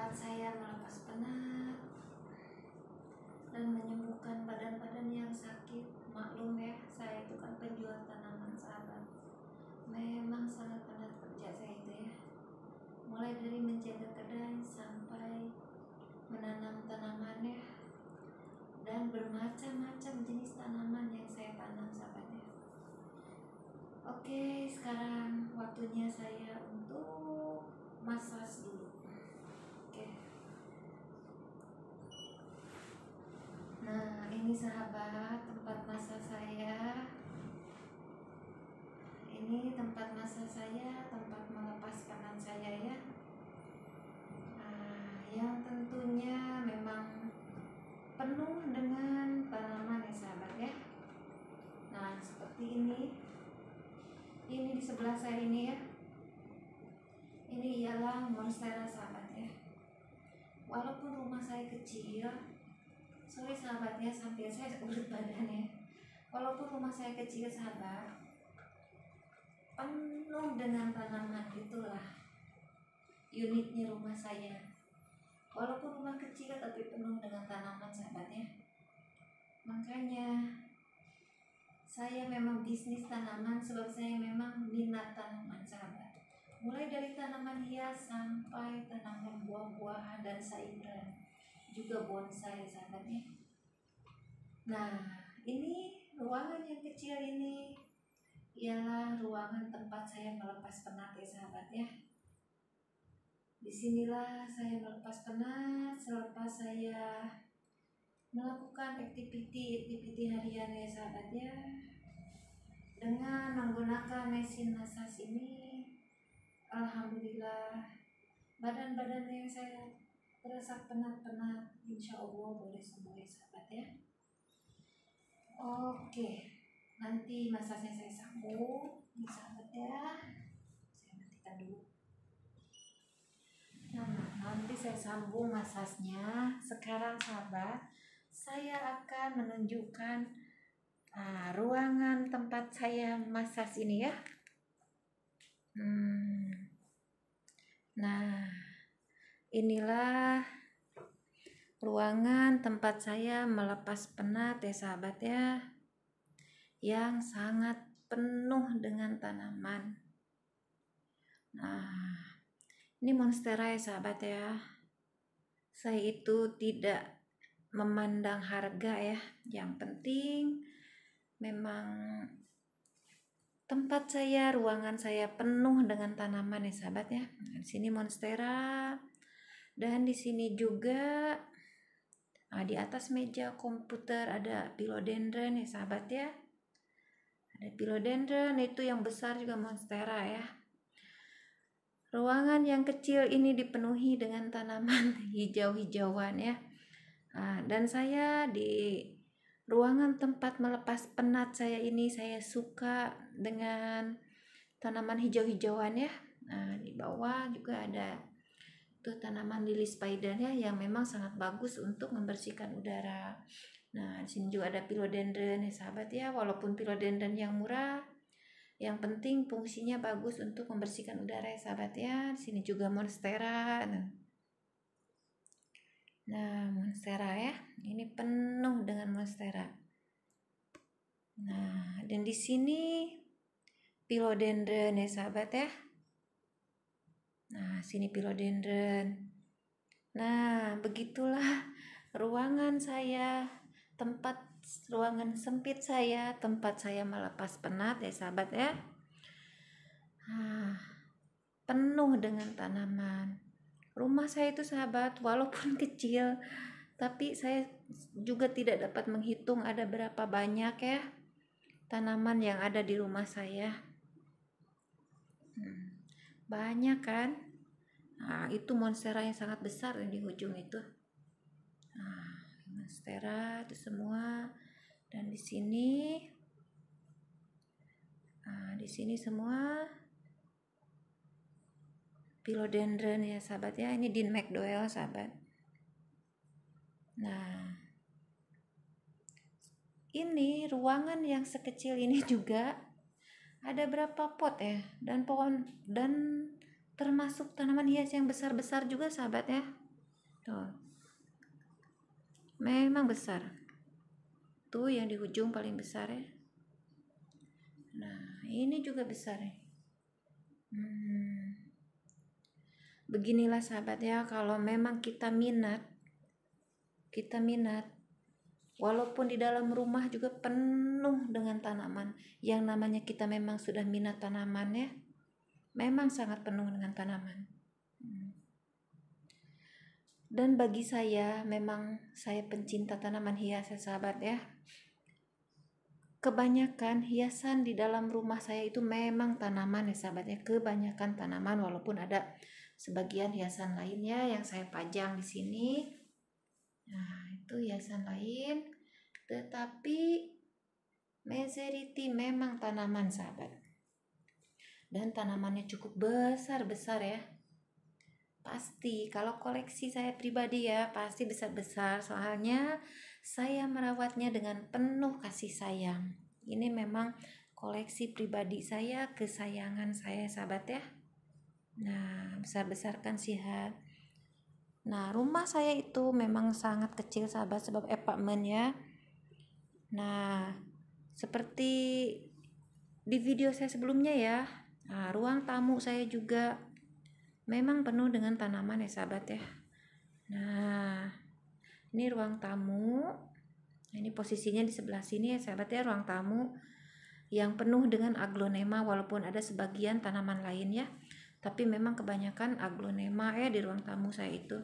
tempat saya melepas penat dan menyembuhkan badan-badan yang sakit. Maklum ya, saya itu kan penjual tanaman sahabat. Memang sangat penat kerja saya itu ya. Mulai dari menjaga kedai sampai menanam tanamannya dan bermacam-macam jenis tanaman yang saya tanam sahabatnya. Oke, sekarang waktunya saya untuk massage dulu. Oke. Nah, ini sahabat tempat massage saya. Ini tempat massage saya, tempat melepas penat saya ya. Nah, yang tentunya memang penuh dengan tanaman ya sahabat ya. Nah, seperti ini. Ini di sebelah saya ini ya. Ini ialah monstera sahabat ya. Walaupun rumah saya kecil, sorry sahabat ya, sambil saya urut badannya. Walaupun rumah saya kecil sahabat, penuh dengan tanaman, itulah unitnya rumah saya. Walaupun rumah kecil tapi penuh dengan tanaman sahabat ya. Makanya saya memang bisnis tanaman sebab saya memang minat tanaman sahabat. Mulai dari tanaman hias sampai tanaman buah-buahan dan sayuran, juga bonsai sahabatnya. Nah, ini ruangan yang kecil ini ialah ruangan tempat saya melepas penat ya sahabat ya. Disinilah saya melepas penat selepas saya melakukan aktiviti harian ya sahabat ya. Dengan menggunakan mesin massage ini, alhamdulillah badan-badan yang saya terasa penat-penat insya Allah boleh sembuh ya sahabat ya. Oke, nanti massage saya sambung ya sahabat ya. Saya matikan dulu. Nah, nanti saya sambung massage-nya. Sekarang sahabat, saya akan menunjukkan ruangan tempat saya massage ini ya. Nah, inilah ruangan tempat saya melepas penat ya sahabat ya, yang sangat penuh dengan tanaman. Nah, ini monstera ya sahabat ya. Saya itu tidak memandang harga ya, yang penting memang tempat saya, ruangan saya penuh dengan tanaman ya sahabat ya. Nah, di sini monstera dan di sini juga di atas meja komputer ada philodendron ya sahabat ya. Ada philodendron, itu yang besar juga monstera ya. Ruangan yang kecil ini dipenuhi dengan tanaman hijau-hijauan ya. Dan saya di ruangan tempat melepas penat saya ini, saya suka dengan tanaman hijau-hijauan ya. Nah, di bawah juga ada tuh tanaman lili spider ya, yang memang sangat bagus untuk membersihkan udara. Nah, di sini juga ada philodendron ya sahabat ya. Walaupun philodendron yang murah, yang penting fungsinya bagus untuk membersihkan udara ya sahabat ya. Di sini juga monstera. Nah, monstera ya, ini penuh dengan monstera. Nah, dan di sini philodendron ya sahabat ya. Nah, sini philodendron. Nah, begitulah ruangan saya, ruangan sempit saya, tempat saya melepas penat ya sahabat ya. Penuh dengan tanaman. Rumah saya itu sahabat, walaupun kecil, tapi saya juga tidak dapat menghitung ada berapa banyak ya tanaman yang ada di rumah saya. Banyak kan? Nah, itu monstera yang sangat besar di ujung itu. Nah, monstera itu semua. Dan di sini, di sini semua philodendron ya sahabat ya. Ini Dean McDowell sahabat. Nah, ini ruangan yang sekecil ini juga ada berapa pot ya, dan pohon, dan termasuk tanaman hias yang besar-besar juga sahabat ya. Tuh, memang besar. Tuh yang di ujung paling besar ya. Nah, ini juga besar ya. Beginilah sahabat ya, kalau memang kita minat, walaupun di dalam rumah juga penuh dengan tanaman. Yang namanya kita memang sudah minat tanaman ya, memang sangat penuh dengan tanaman. Dan bagi saya, memang saya pencinta tanaman hias ya sahabat ya. Kebanyakan hiasan di dalam rumah saya itu memang tanaman ya sahabat ya. Kebanyakan tanaman, walaupun ada sebagian hiasan lainnya yang saya pajang di sini. Nah, itu hiasan lain. Tetapi majority memang tanaman sahabat. Dan tanamannya cukup besar-besar ya. Pasti kalau koleksi saya pribadi ya pasti besar-besar, soalnya saya merawatnya dengan penuh kasih sayang. Ini memang koleksi pribadi saya, kesayangan saya sahabat ya. Nah, besar-besarkan sihat. Nah, rumah saya itu memang sangat kecil sahabat, sebab apartemen ya. Nah, seperti di video saya sebelumnya ya, nah, ruang tamu saya juga memang penuh dengan tanaman ya sahabat ya. Nah, ini ruang tamu. Ini posisinya di sebelah sini ya sahabat ya, ruang tamu yang penuh dengan aglonema, walaupun ada sebagian tanaman lain ya. Tapi memang kebanyakan aglonema ya di ruang tamu saya itu.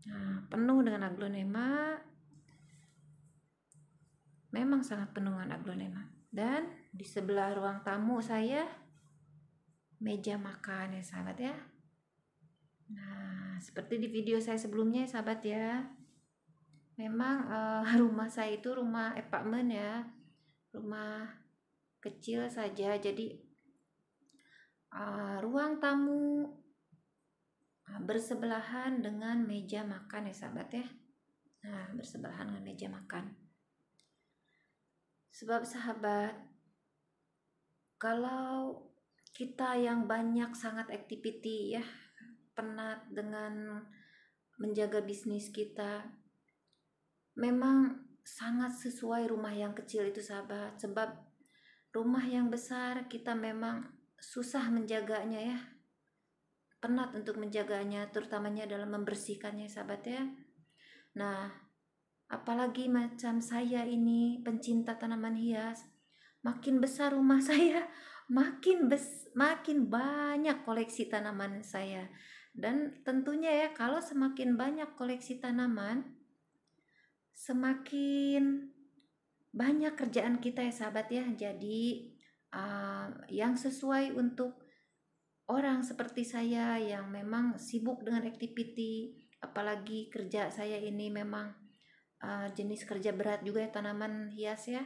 Nah, penuh dengan aglonema. Memang sangat penuh dengan aglonema. Dan di sebelah ruang tamu saya meja makan ya sahabat ya. Nah, seperti di video saya sebelumnya ya sahabat ya. Memang rumah saya itu rumah apartemen ya. Rumah kecil saja, jadi ruang tamu bersebelahan dengan meja makan ya sahabat ya. Nah, bersebelahan dengan meja makan. Sebab sahabat, kalau kita yang banyak sangat activity ya, penat dengan menjaga bisnis kita, memang sangat sesuai rumah yang kecil itu sahabat. Sebab rumah yang besar kita memang susah menjaganya ya, penat untuk menjaganya, terutamanya dalam membersihkannya sahabat ya. Nah, apalagi macam saya ini pencinta tanaman hias, makin besar rumah saya, makin banyak koleksi tanaman saya. Dan tentunya ya, kalau semakin banyak koleksi tanaman, semakin banyak kerjaan kita ya sahabat ya. Jadi yang sesuai untuk orang seperti saya yang memang sibuk dengan activity, apalagi kerja saya ini memang jenis kerja berat juga ya, tanaman hias ya.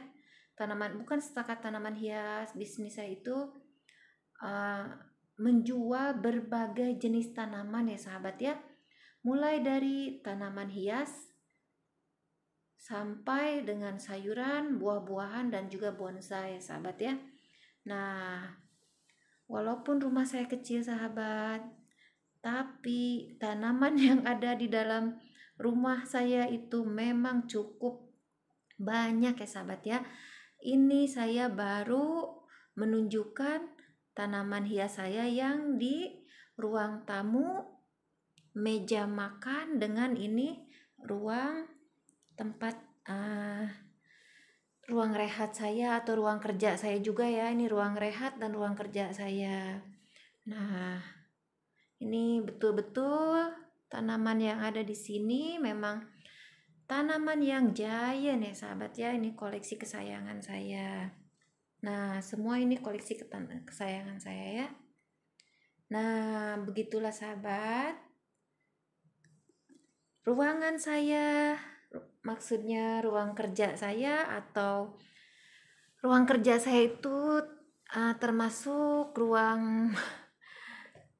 Tanaman, bukan setakat tanaman hias, bisnis saya itu menjual berbagai jenis tanaman ya sahabat ya. Mulai dari tanaman hias sampai dengan sayuran, buah-buahan, dan juga bonsai sahabat ya. Nah, walaupun rumah saya kecil sahabat, tapi tanaman yang ada di dalam rumah saya itu memang cukup banyak ya sahabat ya. Ini saya baru menunjukkan tanaman hias saya yang di ruang tamu, meja makan, dengan ini ruang tempat ruang rehat saya atau ruang kerja saya juga ya. Ini ruang rehat dan ruang kerja saya. Nah, ini betul-betul tanaman yang ada di sini memang tanaman yang giant ya sahabat ya. Ini koleksi kesayangan saya. Nah, semua ini koleksi kesayangan saya ya. Nah, begitulah sahabat. Ruangan saya, maksudnya ruang kerja saya atau ruang kerja saya itu termasuk ruang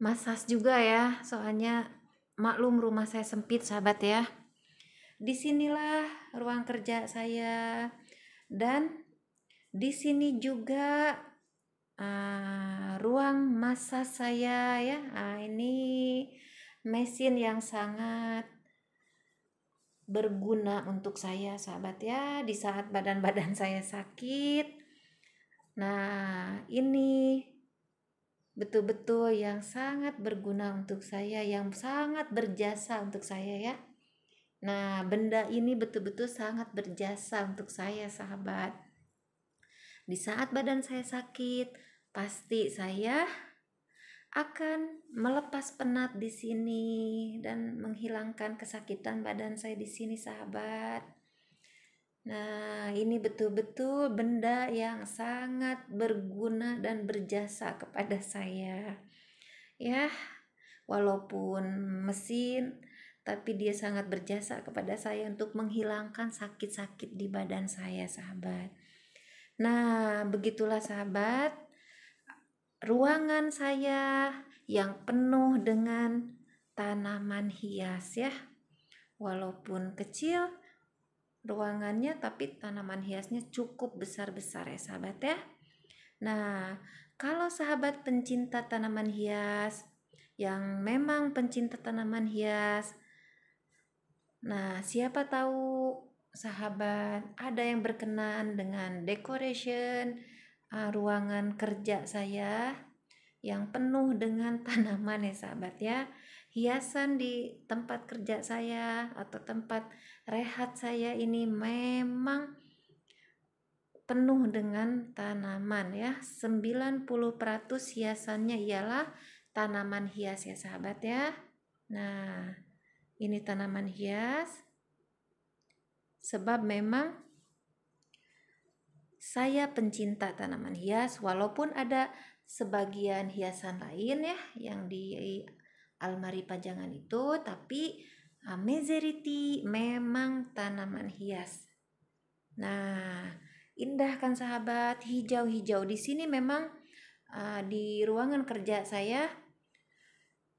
massage juga ya. Soalnya maklum rumah saya sempit sahabat ya. Disinilah ruang kerja saya, dan di sini juga ruang massage saya ya. Ini mesin yang sangat berguna untuk saya sahabat ya, di saat badan-badan saya sakit. Nah, ini betul-betul yang sangat berguna untuk saya, yang sangat berjasa untuk saya ya. Nah, benda ini betul-betul sangat berjasa untuk saya sahabat. Di saat badan saya sakit, pasti saya akan melepas penat di sini dan menghilangkan kesakitan badan saya di sini sahabat. Nah, ini betul-betul benda yang sangat berguna dan berjasa kepada saya. Ya, walaupun mesin, tapi dia sangat berjasa kepada saya untuk menghilangkan sakit-sakit di badan saya, sahabat. Nah, begitulah sahabat, ruangan saya yang penuh dengan tanaman hias ya. Walaupun kecil ruangannya, tapi tanaman hiasnya cukup besar-besar ya sahabat ya. Nah, kalau sahabat pencinta tanaman hias, yang memang pencinta tanaman hias, nah siapa tahu sahabat ada yang berkenan dengan decoration ruangan kerja saya yang penuh dengan tanaman ya sahabat ya. Hiasan di tempat kerja saya atau tempat rehat saya ini memang penuh dengan tanaman ya. 90% hiasannya ialah tanaman hias ya sahabat ya. Nah, ini tanaman hias. Sebab memang saya pencinta tanaman hias, walaupun ada sebagian hiasan lain ya yang di almari pajangan itu, tapi majority memang tanaman hias. Nah, indah kan sahabat, hijau-hijau di sini memang di ruangan kerja saya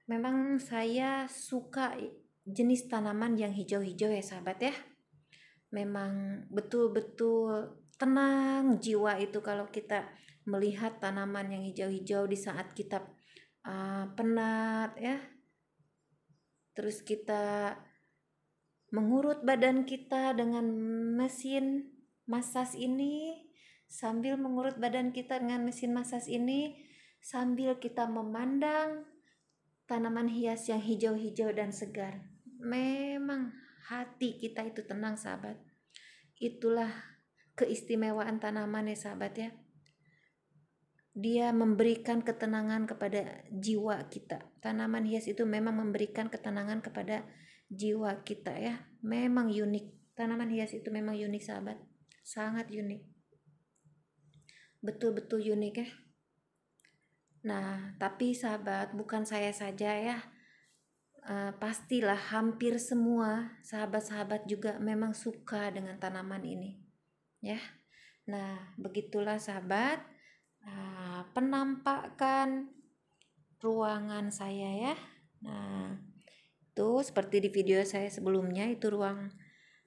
memang saya suka jenis tanaman yang hijau-hijau ya sahabat ya. Memang betul-betul tenang jiwa itu kalau kita melihat tanaman yang hijau-hijau di saat kita penat ya. Terus kita mengurut badan kita dengan mesin masas ini, sambil mengurut badan kita dengan mesin masas ini, sambil kita memandang tanaman hias yang hijau-hijau dan segar. Memang hati kita itu tenang sahabat. Itulah keistimewaan tanaman ya sahabat ya. Dia memberikan ketenangan kepada jiwa kita. Tanaman hias itu memang memberikan ketenangan kepada jiwa kita ya. Memang unik. Tanaman hias itu memang unik sahabat. Sangat unik. Betul-betul unik ya. Nah, tapi sahabat, bukan saya saja ya. Pastilah hampir semua sahabat-sahabat juga memang suka dengan tanaman ini. Ya. Nah, begitulah sahabat. Penampakan ruangan saya ya. Nah, itu seperti di video saya sebelumnya, itu ruang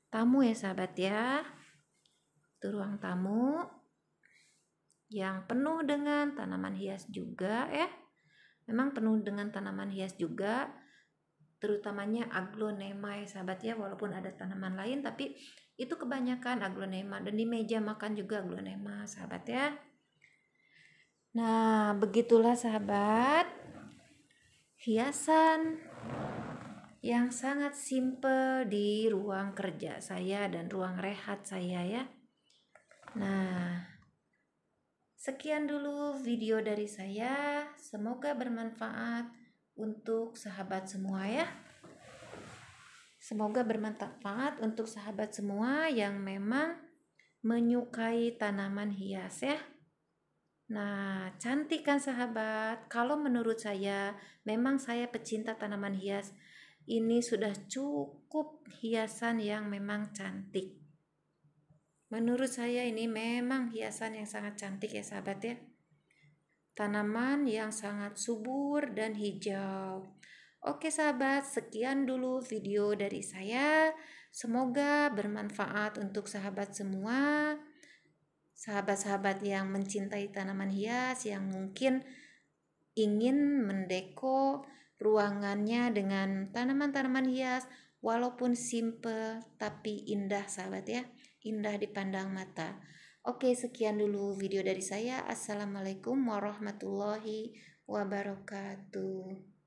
tamu ya sahabat ya. Itu ruang tamu yang penuh dengan tanaman hias juga ya. Memang penuh dengan tanaman hias juga, terutamanya aglonema ya sahabat ya. Walaupun ada tanaman lain, tapi itu kebanyakan aglonema, dan di meja makan juga aglonema sahabat ya. Nah, begitulah sahabat, hiasan yang sangat simple di ruang kerja saya dan ruang rehat saya ya. Nah, sekian dulu video dari saya. Semoga bermanfaat untuk sahabat semua ya. Semoga bermanfaat untuk sahabat semua yang memang menyukai tanaman hias ya. Nah, cantik kan sahabat? Kalau menurut saya, memang saya pecinta tanaman hias. Ini sudah cukup hiasan yang memang cantik. Menurut saya ini memang hiasan yang sangat cantik ya sahabat ya. Tanaman yang sangat subur dan hijau. Oke sahabat, sekian dulu video dari saya. Semoga bermanfaat untuk sahabat semua. Sahabat-sahabat yang mencintai tanaman hias, yang mungkin ingin mendeko ruangannya dengan tanaman-tanaman hias, walaupun simple tapi indah sahabat ya, indah dipandang mata. Oke, sekian dulu video dari saya. Assalamualaikum warahmatullahi wabarakatuh.